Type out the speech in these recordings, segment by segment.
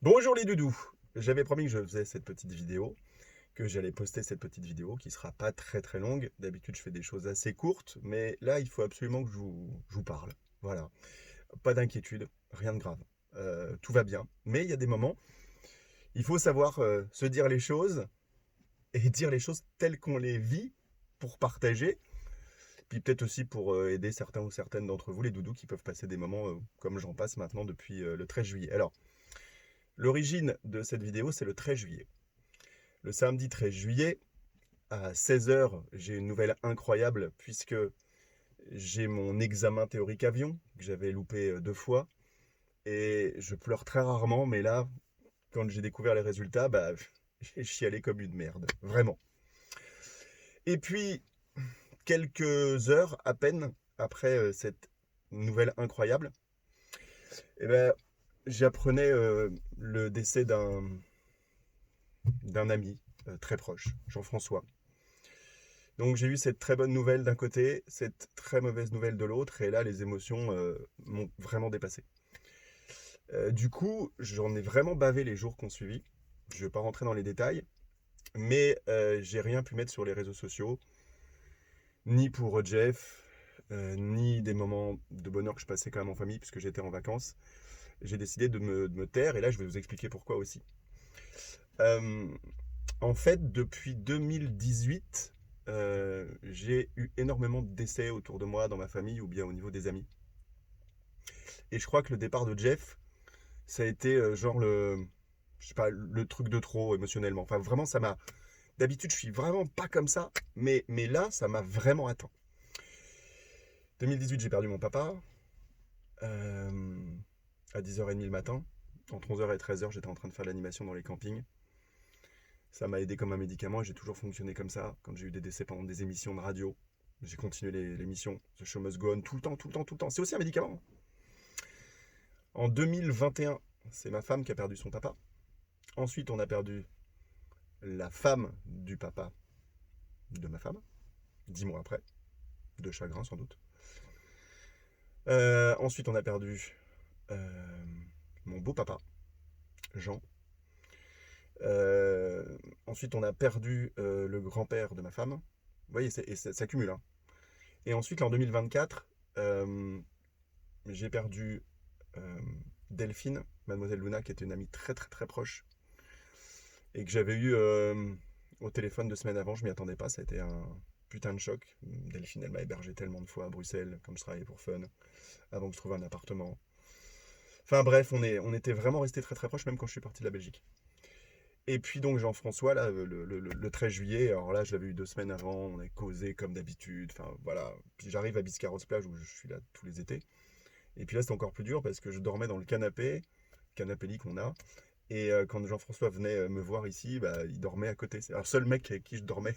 Bonjour les doudous. J'avais promis que je faisais cette petite vidéo, que j'allais poster cette petite vidéo qui sera pas très très longue. D'habitude je fais des choses assez courtes, mais là il faut absolument que je vous parle. Voilà. Pas d'inquiétude, rien de grave. Tout va bien. Mais il y a des moments, il faut savoir se dire les choses et dire les choses telles qu'on les vit pour partager. Puis peut-être aussi pour aider certains ou certaines d'entre vous, les doudous, qui peuvent passer des moments comme j'en passe maintenant depuis le 13 juillet. Alors, l'origine de cette vidéo, c'est le 13 juillet. Le samedi 13 juillet, à 16 h, j'ai une nouvelle incroyable puisque j'ai mon examen théorique avion que j'avais loupé 2 fois et je pleure très rarement, mais là, quand j'ai découvert les résultats, j'ai chialé comme une merde, vraiment. Et puis, quelques heures à peine après cette nouvelle incroyable, eh ben, j'apprenais le décès d'un ami très proche, Jean-François. Donc j'ai eu cette très bonne nouvelle d'un côté, cette très mauvaise nouvelle de l'autre, et là les émotions m'ont vraiment dépassé. Du coup, j'en ai vraiment bavé les jours qu'on suivit. Je ne vais pas rentrer dans les détails, mais j'ai rien pu mettre sur les réseaux sociaux, ni pour Jeff, ni des moments de bonheur que je passais quand même en famille, puisque j'étais en vacances. J'ai décidé de me taire, et là je vais vous expliquer pourquoi aussi. Euh, En fait, depuis 2018, j'ai eu énormément de décès autour de moi, dans ma famille ou bien au niveau des amis. Et je crois que le départ de Jeff, ça a été genre je sais pas, le truc de trop émotionnellement. Enfin, vraiment, ça m'a. D'habitude, je suis vraiment pas comme ça, mais là, ça m'a vraiment atteint. 2018, j'ai perdu mon papa euh, à 10h30 le matin. Entre 11h et 13h, j'étais en train de faire de l'animation dans les campings. Ça m'a aidé comme un médicament et j'ai toujours fonctionné comme ça. Quand j'ai eu des décès pendant des émissions de radio, j'ai continué l'émission The Show Must Go On tout le temps, tout le temps, tout le temps. C'est aussi un médicament. En 2021, c'est ma femme qui a perdu son papa. Ensuite, on a perdu la femme du papa de ma femme, 10 mois après, de chagrin sans doute. Ensuite, on a perdu euh, mon beau papa, Jean. Ensuite, on a perdu le grand-père de ma femme. Vous voyez, ça cumule. Hein. Et ensuite, en 2024, j'ai perdu euh, Delphine, mademoiselle Luna, qui était une amie très très très proche, et que j'avais eu au téléphone 2 semaines avant. Je m'y attendais pas, ça a été un putain de choc. Delphine, elle m'a hébergé tellement de fois à Bruxelles, comme je travaillais pour Fun, avant que je trouve un appartement. Enfin bref, on était vraiment restés très très proches, même quand je suis parti de la Belgique. Et puis donc Jean-François, là, le 13 juillet, alors là, je l'avais eu 2 semaines avant, on a causé comme d'habitude, enfin voilà. Puis j'arrive à Biscarrosse-Plage, où je suis là tous les étés. Et puis là, c'était encore plus dur parce que je dormais dans le canapé lit qu'on a. Et quand Jean-François venait me voir ici, il dormait à côté. C'est le seul mec avec qui je dormais.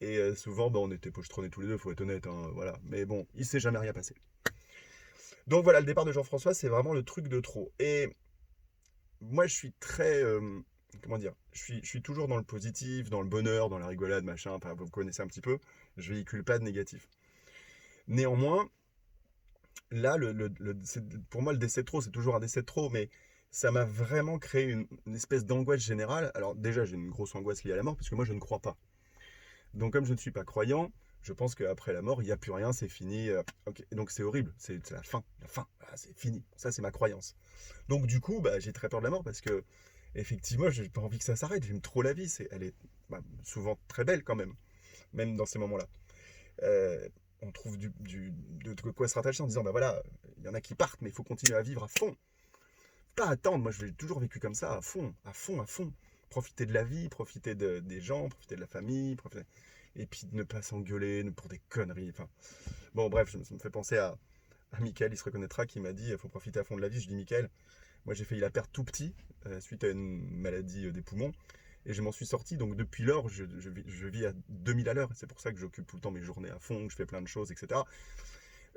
Et souvent, on était pochetronnés tous les deux, faut être honnête. Hein, voilà. Mais bon, il s'est jamais rien passé. Donc voilà, le départ de Jean-François, c'est vraiment le truc de trop. Et moi, je suis très. Comment dire, je suis toujours dans le positif, dans le bonheur, dans la rigolade, machin. Enfin, vous me connaissez un petit peu. Je véhicule pas de négatif. Néanmoins, là, pour moi, le décès de trop, c'est toujours un décès de trop, mais ça m'a vraiment créé une espèce d'angoisse générale. Alors déjà, j'ai une grosse angoisse liée à la mort, parce que moi, je ne crois pas. Donc comme je ne suis pas croyant, je pense qu'après la mort, il n'y a plus rien, c'est fini. Ok. Et donc c'est horrible, c'est la fin, voilà, c'est fini. Ça, c'est ma croyance. Donc du coup, j'ai très peur de la mort, parce que effectivement, j'ai pas envie que ça s'arrête. J'aime trop la vie, elle est souvent très belle quand même dans ces moments-là. Euh, on trouve de quoi se rattacher en disant, voilà, il y en a qui partent, mais il faut continuer à vivre à fond. Pas attendre, moi je l'ai toujours vécu comme ça, à fond, à fond, à fond. Profiter de la vie, profiter des gens, profiter de la famille, et puis ne pas s'engueuler pour des conneries. Enfin, bon, bref, ça me fait penser à Michael, il se reconnaîtra, qui m'a dit il faut profiter à fond de la vie. Je dis Michael, moi j'ai failli la perdre tout petit, suite à une maladie des poumons, et je m'en suis sorti. Donc depuis lors, je vis à 2000 à l'heure. C'est pour ça que j'occupe tout le temps mes journées à fond, que je fais plein de choses, etc.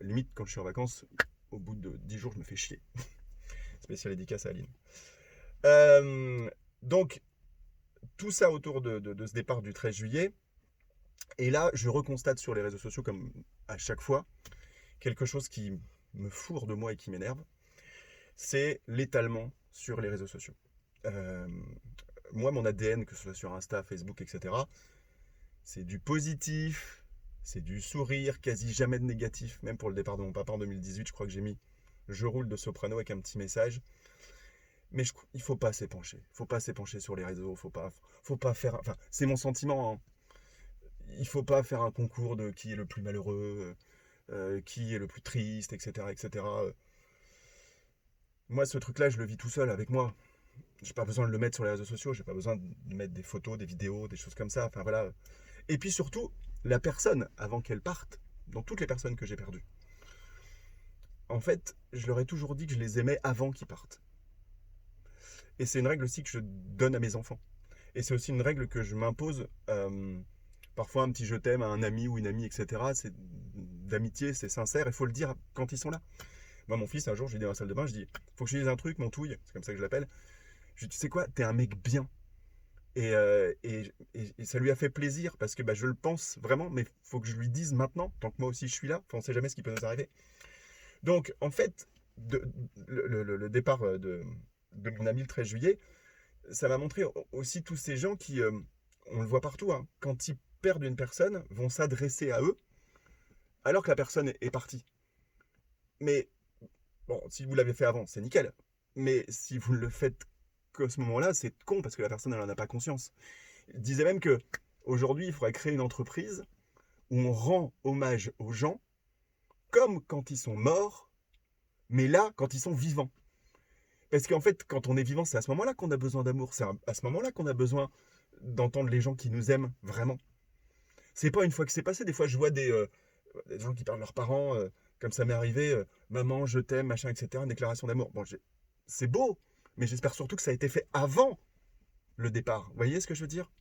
Limite, quand je suis en vacances, au bout de 10 jours, je me fais chier. Spécial dédicace à Aline. Euh, donc, tout ça autour de ce départ du 13 juillet. Et là, je reconstate sur les réseaux sociaux, comme à chaque fois, quelque chose qui me fourre de moi et qui m'énerve. C'est l'étalement sur les réseaux sociaux. Euh, Moi, mon ADN, que ce soit sur Insta, Facebook, etc., c'est du positif, c'est du sourire, quasi jamais de négatif. Même pour le départ de mon papa en 2018, je crois que j'ai mis je roule de soprano avec un petit message. Mais il faut pas s'épancher. Il faut pas s'épancher sur les réseaux. Faut pas faire. Enfin, c'est mon sentiment, hein. Il faut pas faire un concours de qui est le plus malheureux, qui est le plus triste, etc., etc. Moi, ce truc-là, je le vis tout seul avec moi. J'ai pas besoin de le mettre sur les réseaux sociaux. J'ai pas besoin de mettre des photos, des vidéos, des choses comme ça. Enfin voilà. Et puis surtout, la personne avant qu'elle parte, dans toutes les personnes que j'ai perdues. En fait, je leur ai toujours dit que je les aimais avant qu'ils partent. Et c'est une règle aussi que je donne à mes enfants. Et c'est aussi une règle que je m'impose. Parfois, un petit je t'aime à un ami ou une amie, etc. C'est d'amitié, c'est sincère. Il faut le dire quand ils sont là. Moi, mon fils, un jour, je lui dis dans la salle de bain, je dis, faut que je lui dise un truc, mon touille, c'est comme ça que je l'appelle. Je lui dis, tu sais quoi, t'es un mec bien. Et ça lui a fait plaisir parce que bah, je le pense vraiment, mais il faut que je lui dise maintenant, tant que moi aussi je suis là. Enfin, on ne sait jamais ce qui peut nous arriver. Donc, en fait, le départ de mon ami le 13 juillet, ça m'a montré aussi tous ces gens qui, on le voit partout, hein, quand ils perdent une personne, vont s'adresser à eux alors que la personne est partie. Mais bon, si vous l'avez fait avant, c'est nickel. Mais si vous le faites qu'à ce moment-là, c'est con parce que la personne, elle n'en a pas conscience. Il disait même que aujourd'hui, il faudrait créer une entreprise où on rend hommage aux gens comme quand ils sont morts, mais là, quand ils sont vivants. Parce qu'en fait, quand on est vivant, c'est à ce moment-là qu'on a besoin d'amour. C'est à ce moment-là qu'on a besoin d'entendre les gens qui nous aiment vraiment. C'est pas une fois que c'est passé. Des fois, je vois des gens qui parlent de leurs parents, comme ça m'est arrivé, maman, je t'aime, machin, etc. Une déclaration d'amour. Bon, c'est beau, mais j'espère surtout que ça a été fait avant le départ. Vous voyez ce que je veux dire?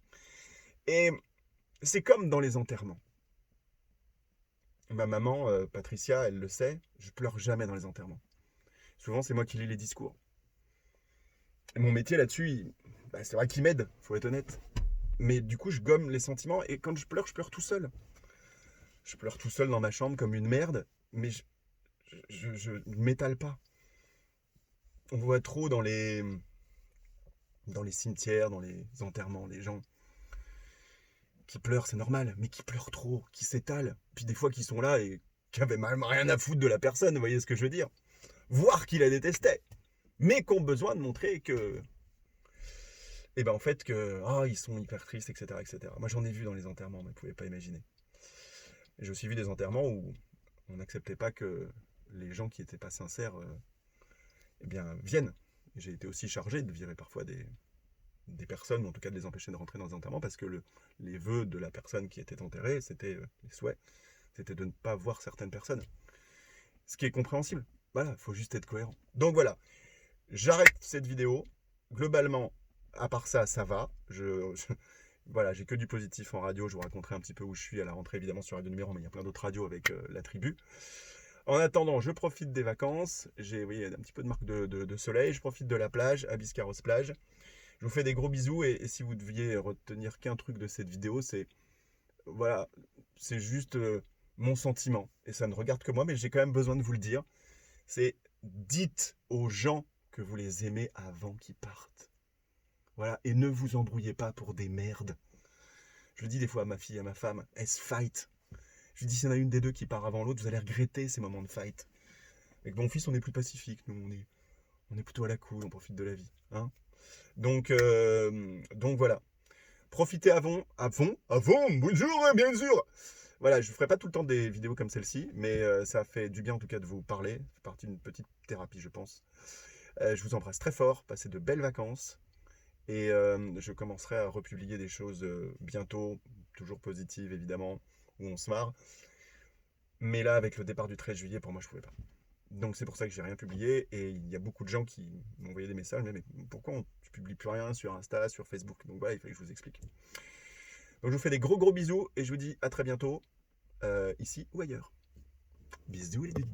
Et c'est comme dans les enterrements. Ma maman, Patricia, elle le sait, je pleure jamais dans les enterrements. Souvent, c'est moi qui lis les discours. Et mon métier là-dessus, bah, c'est vrai qu'il m'aide, faut être honnête. Mais du coup, je gomme les sentiments et quand je pleure tout seul. Je pleure tout seul dans ma chambre comme une merde, mais je m'étale pas. On voit trop dans les cimetières, dans les enterrements, les gens qui pleurent, c'est normal, mais qui pleurent trop, qui s'étalent. Puis des fois, qui sont là et qui avaient même rien à foutre de la personne, vous voyez ce que je veux dire? Voire qui la détestaient, mais qui ont besoin de montrer que, et ben en fait que, ils sont hyper tristes, etc., etc. Moi, j'en ai vu dans les enterrements, mais vous pouvez pas imaginer. J'ai aussi vu des enterrements où on n'acceptait pas que les gens qui n'étaient pas sincères, eh bien, viennent. J'ai été aussi chargé de virer parfois des personnes, ou en tout cas de les empêcher de rentrer dans les enterrements, parce que les vœux de la personne qui était enterrée, c'était les souhaits, c'était de ne pas voir certaines personnes. Ce qui est compréhensible. Voilà, il faut juste être cohérent. Donc voilà, j'arrête cette vidéo. Globalement, à part ça, ça va. Voilà, j'ai que du positif en radio. Je vous raconterai un petit peu où je suis à la rentrée, évidemment, sur Radio Numéro, mais il y a plein d'autres radios avec la tribu. En attendant, je profite des vacances. J'ai un petit peu de marque de soleil. Je profite de la plage, à Biscarrosse plage. Je vous fais des gros bisous et si vous deviez retenir qu'un truc de cette vidéo, c'est voilà, c'est juste mon sentiment. Et ça ne regarde que moi, mais j'ai quand même besoin de vous le dire. C'est dites aux gens que vous les aimez avant qu'ils partent. Voilà, et ne vous embrouillez pas pour des merdes. Je le dis des fois à ma fille, à ma femme, elles se fight. Je lui dis, s'il y en a une des deux qui part avant l'autre, vous allez regretter ces moments de fight. Avec mon fils, on est plus pacifique, nous, on est plutôt à la cool, on profite de la vie. Hein, donc voilà. Profitez avant, bonjour, bien sûr. Voilà, je ne ferai pas tout le temps des vidéos comme celle-ci, mais ça fait du bien en tout cas de vous parler. Ça fait partie d'une petite thérapie, je pense. Je vous embrasse très fort, passez de belles vacances. Et je commencerai à republier des choses bientôt, toujours positives évidemment, où on se marre. Mais là, avec le départ du 13 juillet, pour moi, je ne pouvais pas. Donc c'est pour ça que j'ai rien publié. Et il y a beaucoup de gens qui m'ont envoyé des messages. Mais pourquoi tu publies plus rien sur Insta, sur Facebook? Donc voilà, il fallait que je vous explique. Donc je vous fais des gros bisous et je vous dis à très bientôt, ici ou ailleurs. Bisous les dudes.